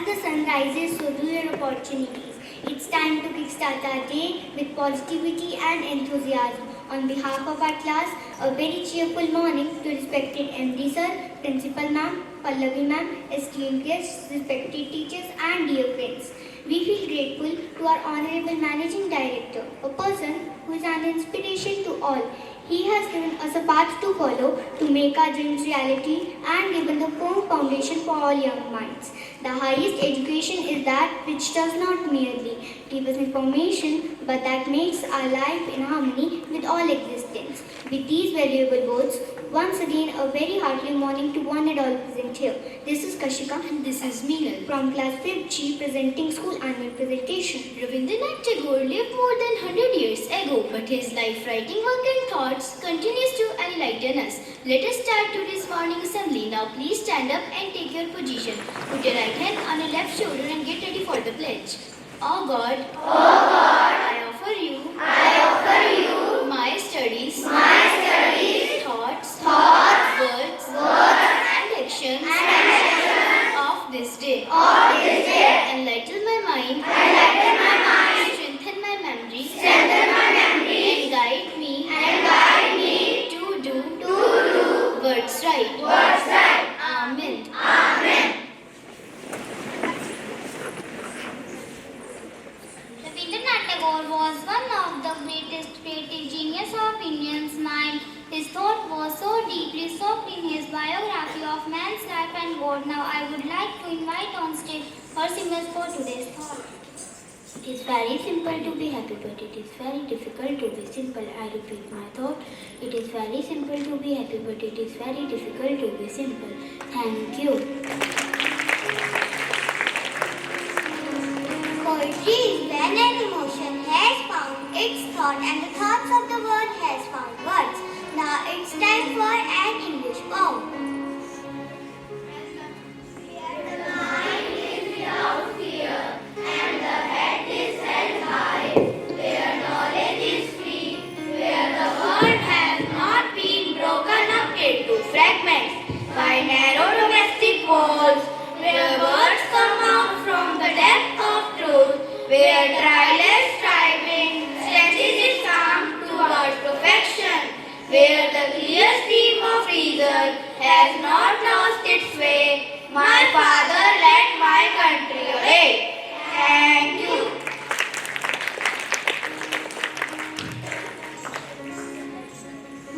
As the sun rises, so do your opportunities. It's time to kickstart our day with positivity and enthusiasm. On behalf of our class, a very cheerful morning to respected MD sir, Principal ma'am, Pallavi ma'am, esteemed guests, respected teachers and dear friends. We feel grateful to our Honorable Managing Director, a person who is an inspiration to all. He has given us a path to follow to make our dreams reality and given the firm foundation for all young minds. The highest education is that which does not merely give us information but that makes our life in harmony with all existence. With these valuable words, once again a very hearty morning to one and all present here. This is Kashika And this is Meenal. from class 5th G presenting school annual presentation. Rabindranath Tagore lived more than 100 years ago, but his life, writing, work and thoughts continues to enlighten us. Let us start today's morning assembly. Now please stand up and take your position. Put your right hand on your left shoulder and get ready for the pledge. Oh God, I offer you my studies, thoughts, words, and actions of this day. Enlighten my mind, strengthen my memory, and guide me to do words right. Amen. Rabindranath Tagore was one of the greatest creative genius of Indian's mind. His thought was so deeply soaked in his biography of man's life and God. Now I would like to invite on stage our singers for today's thought. It is very simple to be happy, but it is very difficult to be simple. I repeat my thought. It is very simple to be happy, but it is very difficult to be simple. Thank you. Poetry is when an emotion has found its thought and the thoughts of the world has found words. Now it's time for an English poem. Where the mind is without fear and the head is held high, where knowledge is free, where the world has not been broken up into fragments by narrow domestic walls, where words come out from the depth of truth, where tireless striving stretches its arm towards perfection, where the clear stream of reason has not lost its way. My father led my country away. Thank you.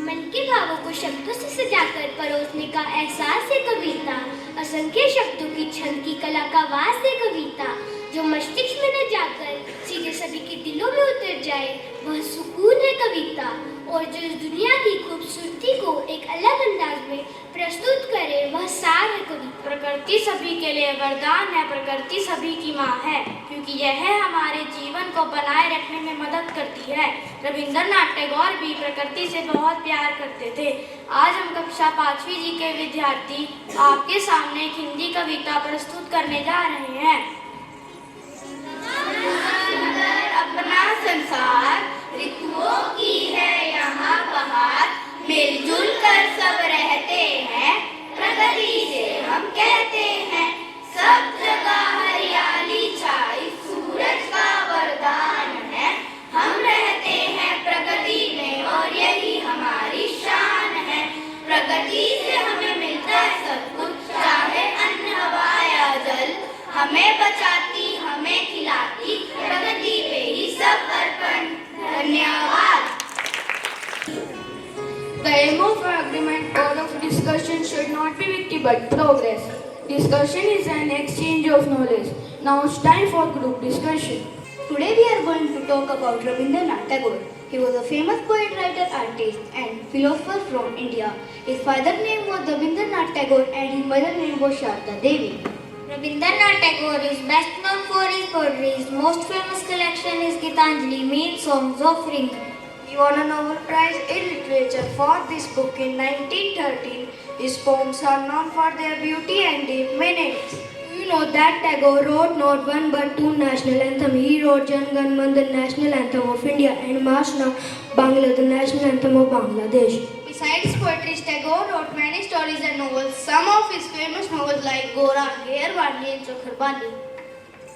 मन के भावों को शब्दों से सजाकर परोसने का एहसास है कविता, असंख्य शब्दों की छंद की कला का वास है कविता, जो मस्तिष्क में न जाकर सीधे सभी के दिलों में उतर जाए वह सुकून है कविता, और जो इस दुनिया की खूबसूरती को एक अलग अंदाज में प्रस्तुत करे वह सार है कविता। प्रकृति सभी के लिए वरदान है, प्रकृति सभी की माँ है, क्योंकि यह हमारे जीवन को बनाए रखने में मदद करती है। रविंद्रनाथ टैगोर भी प्रकृति से बहुत प्यार करते थे। आज हम कक्षा 5वीं जी के विद्यार्थी आपके सामने एक हिंदी कविता प्रस्तुत करने जा रहे हैं। अपना संसार ऋतुओं की है यहाँ बहार, मिलजुल कर सब रहते हैं, प्रगति से हम कहते हैं, सब जगह हरियाली छाई सूरज का वरदान है, हम रहते हैं प्रगति में और यही हमारी शान है, प्रगति से हमें मिलता है सब कुछ, चाहे अन्न हवा या जल, हमें बचाती हमें खिलाती, प्रगति पे ही सब अर्पण। धन्यवाद। The aim of agreement or of discussion should not be victory but progress. Discussion is an exchange of knowledge. Now it's time for group discussion. Today we are going to talk about Rabindranath Tagore. He was a famous poet, writer, artist and philosopher from India. His father's name was Rabindranath Tagore and his mother's name was Sharda Devi. Rabindranath Tagore is best known for his poetry. His most famous collection is Gitanjali, mean songs of ring. He won a Nobel Prize in Literature for this book in 1913. His poems are known for their beauty and deep meanings. You know that Tagore wrote not one but two national anthems. He wrote Jan Gan Man, the national anthem of India, and Maashna Bangla, the national anthem of Bangladesh. Besides poetry, Tagore wrote many stories and novels. Some of his famous novels like Gora, Gherwani and Chokarbani.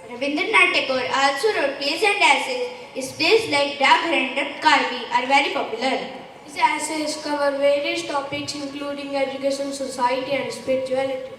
Rabindranath Tagore also wrote plays and essays. His plays like Dagher and Karvi are very popular. His essays cover various topics including education, society and spirituality.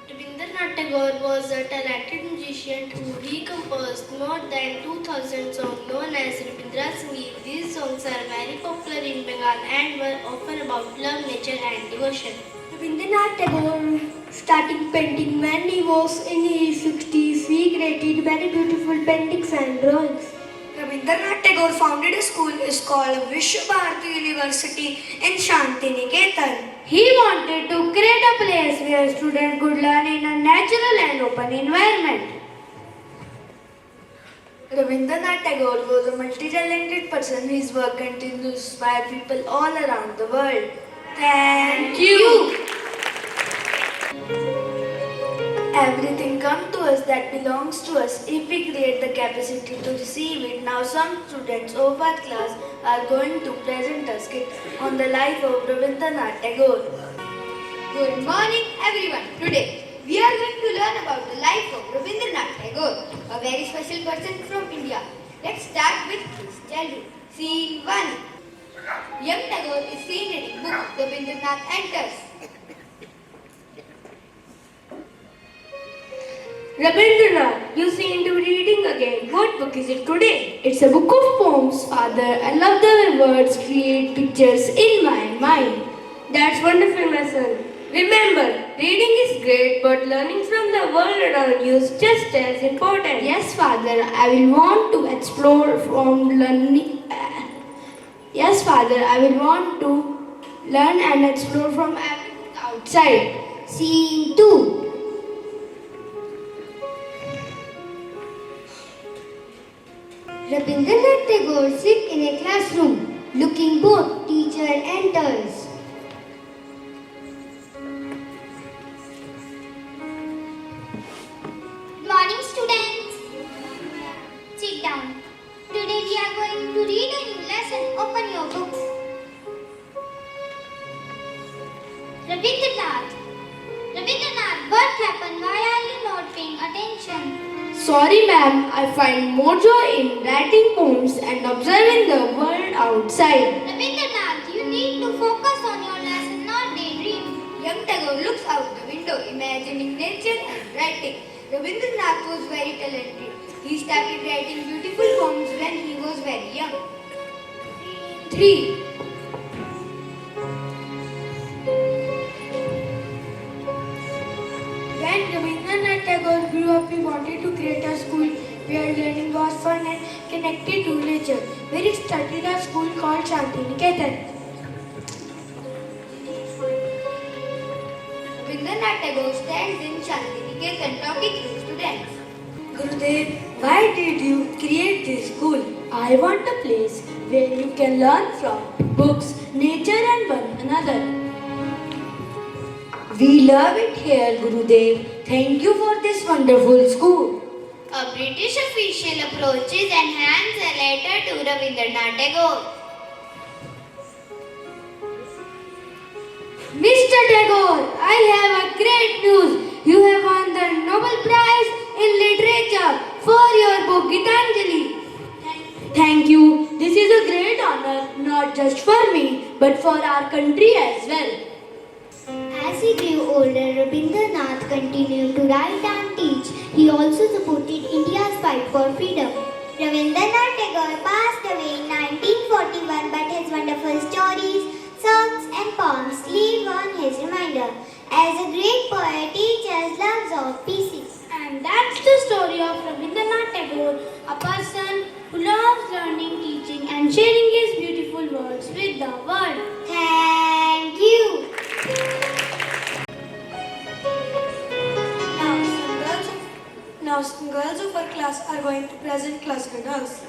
Rabindranath Tagore was a talented musician who recomposed more than 2000 songs known as Rabindra Sangeet. These songs are very popular in Bengal and were often about love, nature and devotion. Rabindranath Tagore started painting when he was in his 60s. He created many beautiful paintings and drawings. Rabindranath Tagore founded a school called Vishwa Bharati University in Shantiniketan. He wanted to create a place where students could learn in a natural and open environment. Rabindranath Tagore was a multi-talented person. His work continues to inspire people all around the world. Thank you. Everything comes to us that belongs to us if we create the capacity to receive it. Now some students of our class are going to present a skit on the life of Rabindranath Tagore. Good morning everyone. Today we are going to learn about the life of Rabindranath Tagore, a very special person from India. Let's start with his childhood. Scene 1. Young Tagore is seen reading book. Rabindranath enters. Rabindranath, you seem to be reading again. What book is it today? It's a book of poems, Father. I love the way words create pictures in my mind. That's wonderful, my son. Remember, reading is great, but learning from the world around you is just as important. Yes, Father, I will want to explore from learning. Yes, Father, I will want to learn and explore from everything outside. Scene 2. Rabindranath Tagore sits in a classroom, looking bored. Teacher enters. Morning students. Sit down. Today we are going to read a new lesson. Open your books. Rabindranath. Rabindranath, what happened? Why are you not paying attention? Sorry, ma'am, I find more joy in writing poems and observing the world outside. Rabindranath, you need to focus on your lesson, not daydream. Young Tagore looks out the window, imagining nature and writing. Rabindranath was very talented. He started writing beautiful poems when he was very young. 3. When Rabindranath Tagore grew up, he wanted to create a school where learning was fun and connected to nature, where he started a school called Shantiniketan. Rabindranath Tagore stands in Shantiniketan talking to students. Gurudev, why did you create this school? I want a place where you can learn from books, nature and one another. We love it here, Gurudev. Thank you for this wonderful school. A British official approaches and hands a letter to Rabindranath Tagore. Mr. Tagore, I have a great news. You have won the Nobel Prize in Literature for your book Gitanjali. Thank you. This is a great honor, not just for me, but for our country as well. As he grew older, Rabindranath continued to write and teach. He also supported India's fight for freedom. Rabindranath Tagore passed away in 1941, but his wonderful stories, songs and poems live on his reminder. As a great poet, he just loves of pieces. And that's the story of Rabindranath Tagore, a person who loves learning, teaching and sharing his beautiful words with the world. Thank you. Now some girls of our class are going to present classical dance.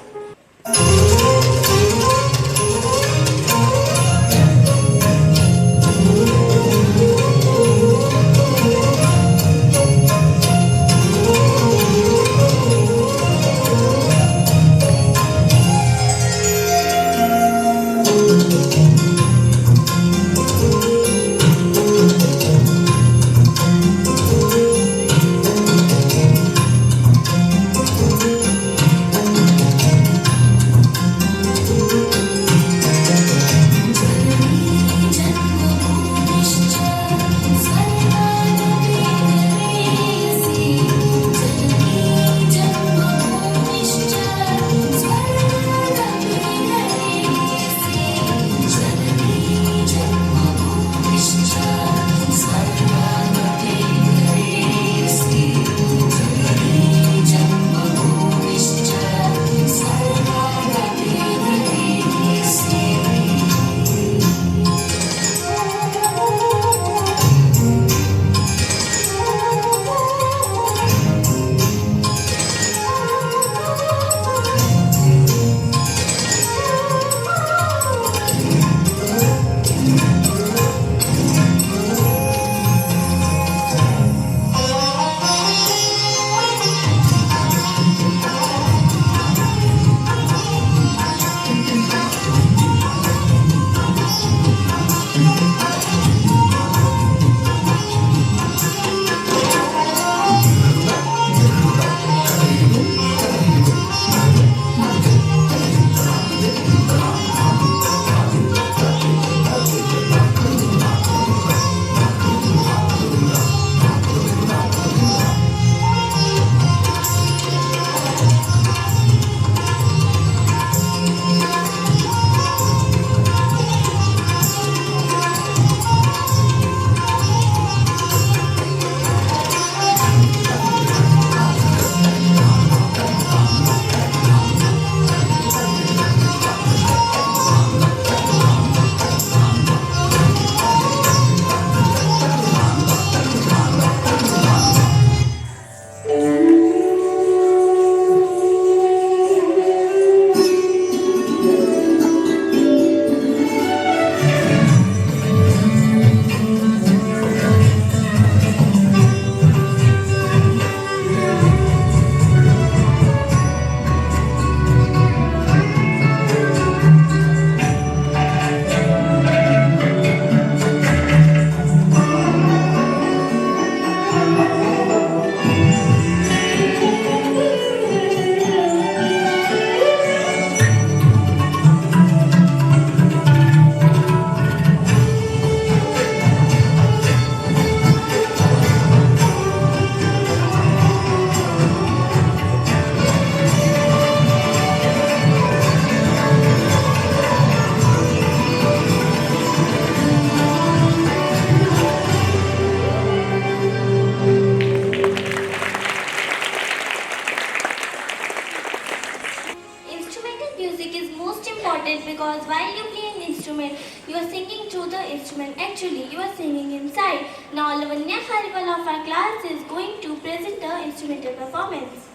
because while you play an instrument, you are singing through the instrument. Actually, you are singing inside. Now, Lavanya Khariwal of our class is going to present the instrumental performance.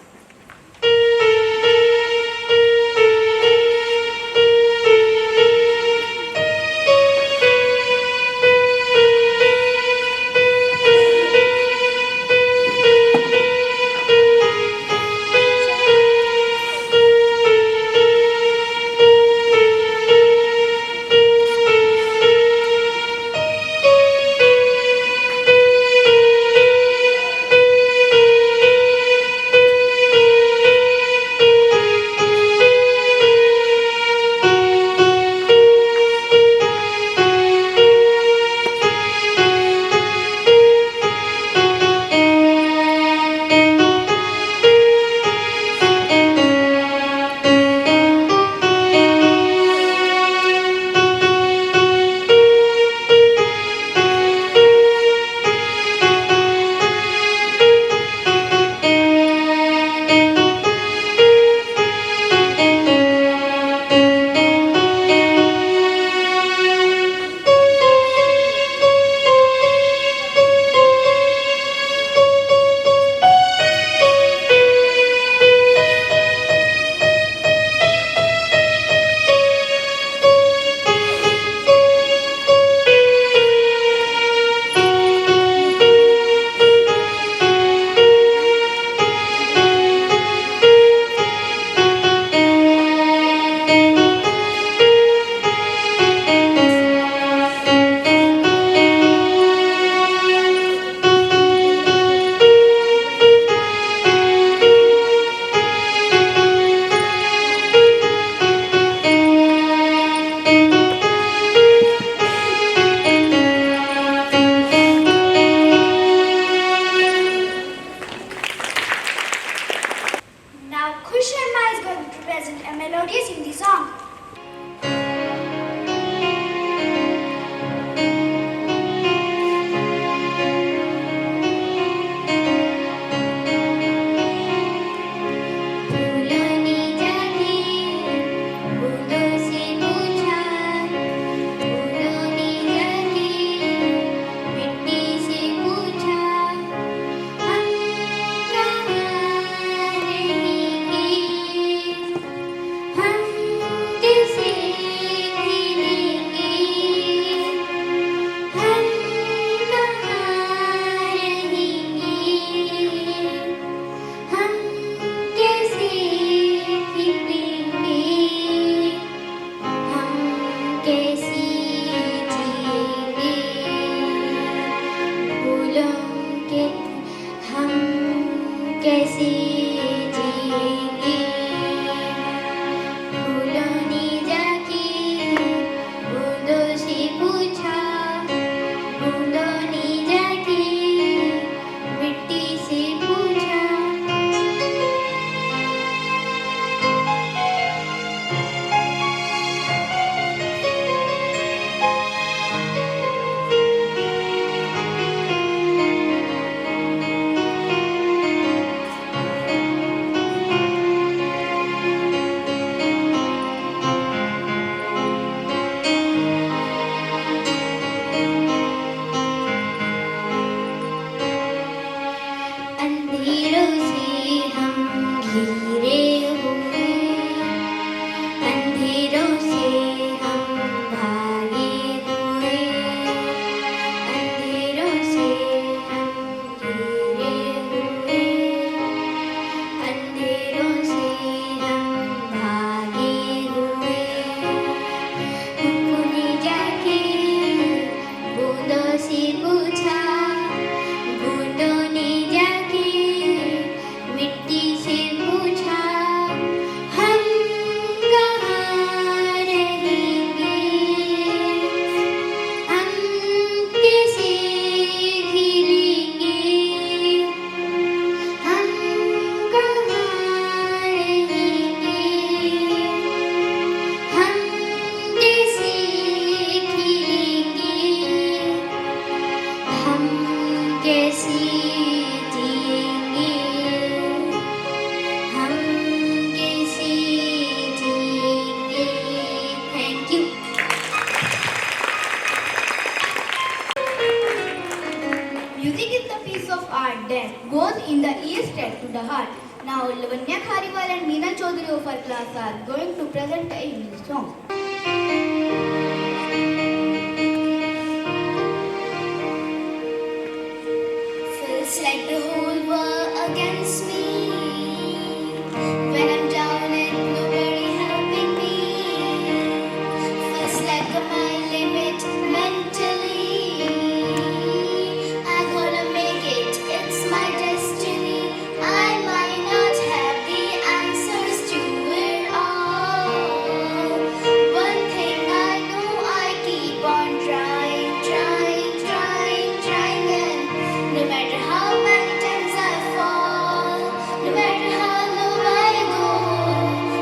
Now, Khush Sharma is going to present a melodious Hindi song. मिट्टी से पूछा straight to the heart. Now, Lavanya Khariwal and Meena Chaudhary of our class are going to present a English song. Feels like the whole world against me. When I'm down and nobody helping me. Feels like I'm my limit mentally. I'm gonna make it, it's my destiny. I might not have the answers to it all. One thing I know, I keep on trying, and no matter how many times I fall, no matter how low I go,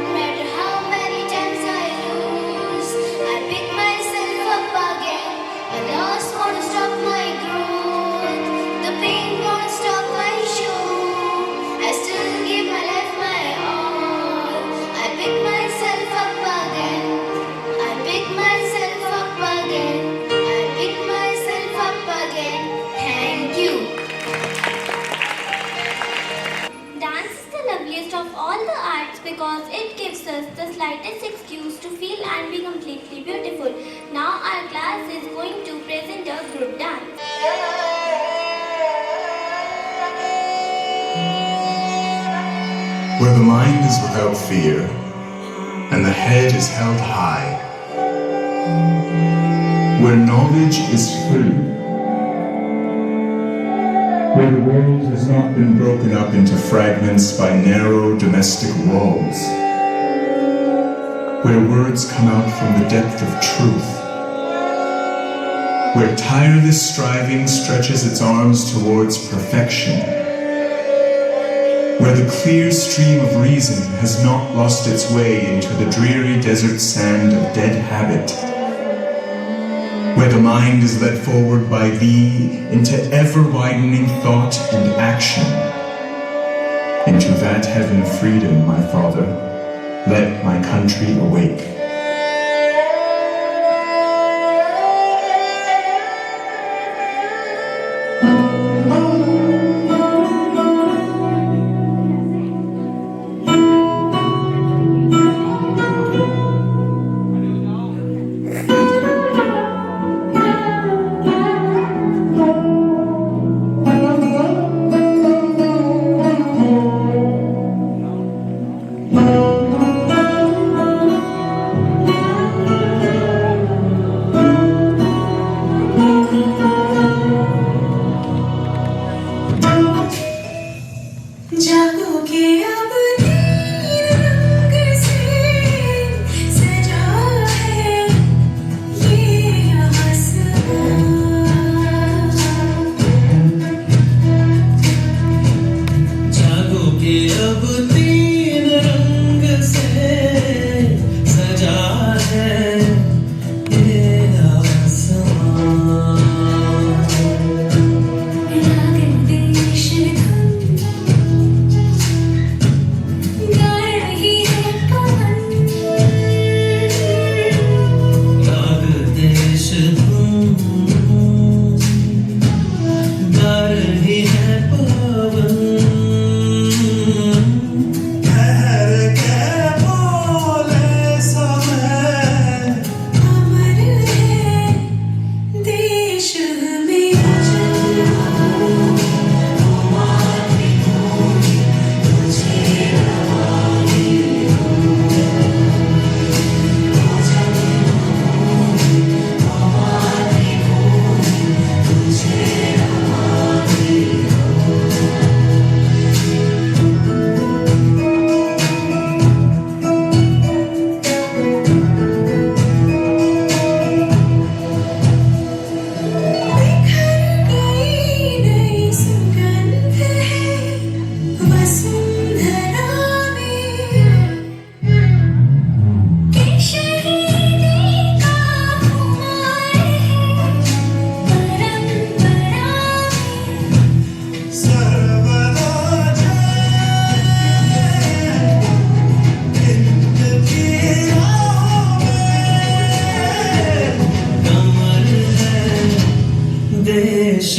no matter how many times I lose, I pick myself up again. A loss won't stop my growth, the pain won't stop my show. I still give my life my all. I pick myself up again. I pick myself up again. I pick myself up again. Thank you. Dance is the loveliest of all the arts because it gives us the slightest excuse to feel and be completely beautiful. Now our class is going to present a group dance. Where the mind is without fear and the head is held high, where knowledge is free, where the world has not been broken up into fragments by narrow domestic walls, where words come out from the depth of truth, where tireless striving stretches its arms towards perfection, where the clear stream of reason has not lost its way into the dreary desert sand of dead habit, where the mind is led forward by thee into ever-widening thought and action, into that heaven freedom, my Father, let my country awake. देश